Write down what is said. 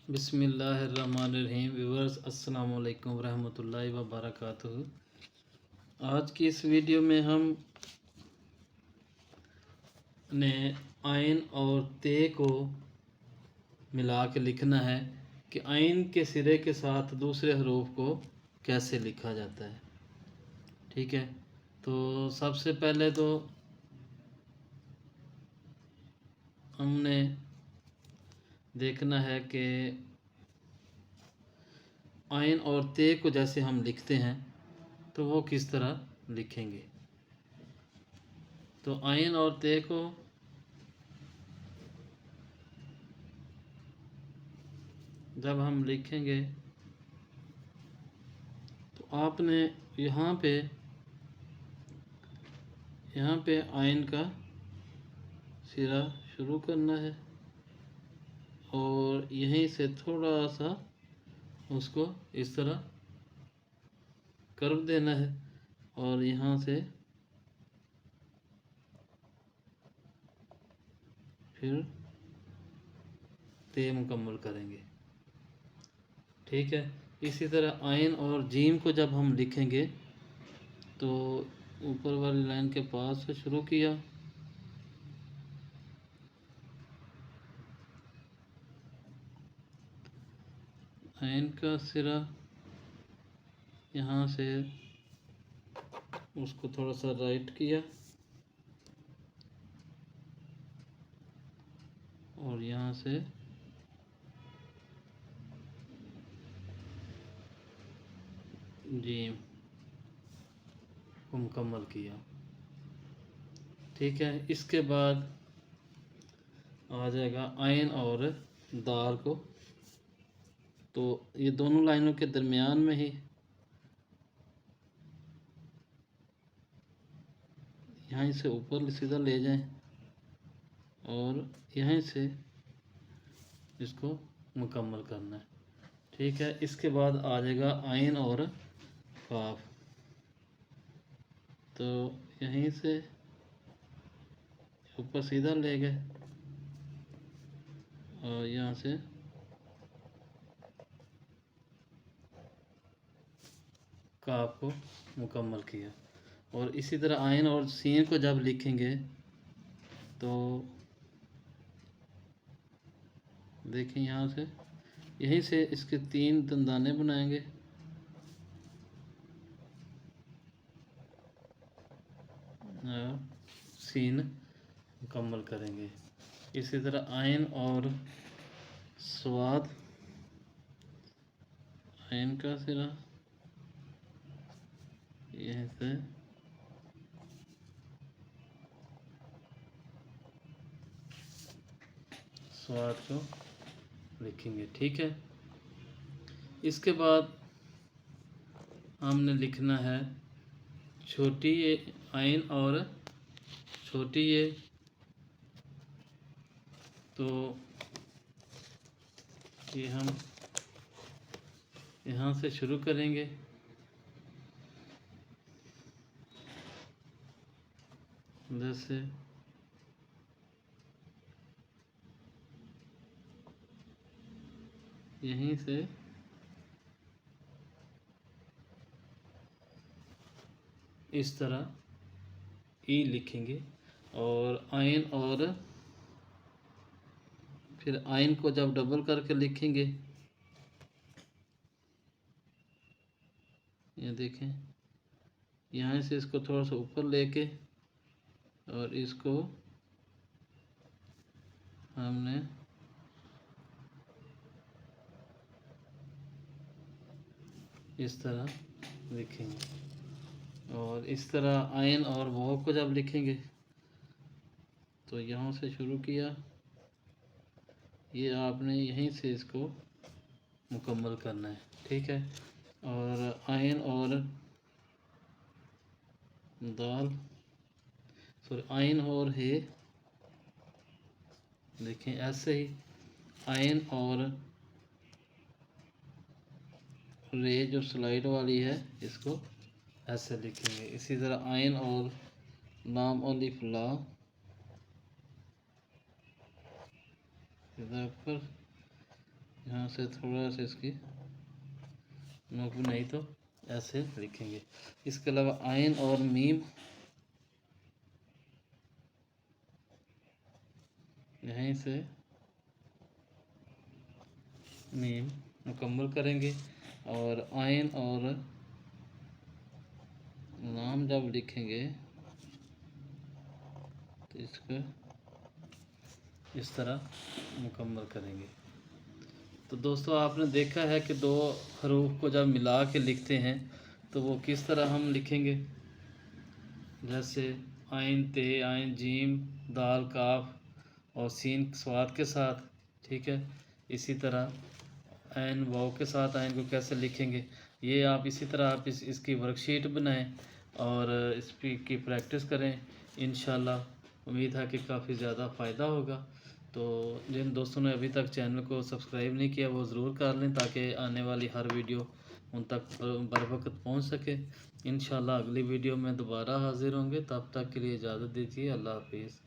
बिस्मिल्लाहिर्रहमानिर्रहीम। व्यूअर्स, अस्सलाम वालेकुम रहमतुल्लाहि व बरकातुहू। आज की इस वीडियो में हम ने आइन और ते को मिला के लिखना है कि आइन के सिरे के साथ दूसरे हरूफ को कैसे लिखा जाता है। ठीक है, तो सबसे पहले तो हमने देखना है कि आइन और ते को जैसे हम लिखते हैं तो वो किस तरह लिखेंगे। तो आइन और ते को जब हम लिखेंगे तो आपने यहाँ पे आइन का सिरा शुरू करना है और यहीं से थोड़ा सा उसको इस तरह कर्व देना है और यहाँ से फिर ते मुकम्मल करेंगे। ठीक है, इसी तरह आइन और जीम को जब हम लिखेंगे तो ऊपर वाली लाइन के पास से शुरू किया, आइन का सिरा यहाँ से उसको थोड़ा सा राइट किया और यहाँ से जीम को मुकम्मल किया। ठीक है, इसके बाद आ जाएगा आइन और दाल को। तो ये दोनों लाइनों के दरमियान में ही यहाँ से ऊपर सीधा ले जाएं और यहीं से इसको मुकम्मल करना है। ठीक है, इसके बाद आ जाएगा आइन और काफ। तो यहीं से ऊपर सीधा ले गए और यहाँ से काफ को मुकम्मल किया। और इसी तरह आइन और सीन को जब लिखेंगे तो देखें यहाँ से यहीं से इसके 3 दंदाने बनाएंगे और सीन मुकम्मल करेंगे। इसी तरह आइन और स्वाद, आइन का सिरा यहीं से स्वाद को लिखेंगे। ठीक है, इसके बाद हमने लिखना है छोटी ये आइन और छोटी ये। तो ये हम यहाँ से शुरू करेंगे, जैसे यहीं से इस तरह ई लिखेंगे और आइन और फिर आइन को जब डबल करके लिखेंगे, ये देखें यहाँ से इसको थोड़ा सा ऊपर लेके और इसको हमने इस तरह लिखेंगे। और इस तरह आइन और वाव को जब लिखेंगे तो यहाँ से शुरू किया, ये आपने यहीं से इसको मुकम्मल करना है। ठीक है, और आइन और दाल, सॉरी आइन और हे, देखें ऐसे ही आइन और रे जो स्लाइड वाली है इसको ऐसे लिखेंगे। इसी तरह आइन और लाम अलिफ ला इधर पर यहाँ से थोड़ा सा इसकी नोक भी नहीं तो ऐसे लिखेंगे। इसके अलावा आइन और मीम यहीं से मीम मुकम्मल करेंगे और आइन और नाम जब लिखेंगे तो इसको इस तरह मुकम्मल करेंगे। तो दोस्तों आपने देखा है कि दो हरूफ को जब मिला के लिखते हैं तो वो किस तरह हम लिखेंगे। जैसे आइन ते, आइन जीम, दाल काफ और सीन स्वाद के साथ, ठीक है। इसी तरह आइन वाव के साथ आइन को कैसे लिखेंगे, ये आप इसी तरह आप इसकी वर्कशीट बनाएं और इस की प्रैक्टिस करें। इंशाल्लाह उम्मीद है कि काफ़ी ज़्यादा फ़ायदा होगा। तो जिन दोस्तों ने अभी तक चैनल को सब्सक्राइब नहीं किया वो ज़रूर कर लें ताकि आने वाली हर वीडियो उन तक बर वक्त पहुँच सके। इंशाल्लाह अगली वीडियो में दोबारा हाज़िर होंगे, तब तक के लिए इजाज़त दीजिए। अल्लाह हाफिज़।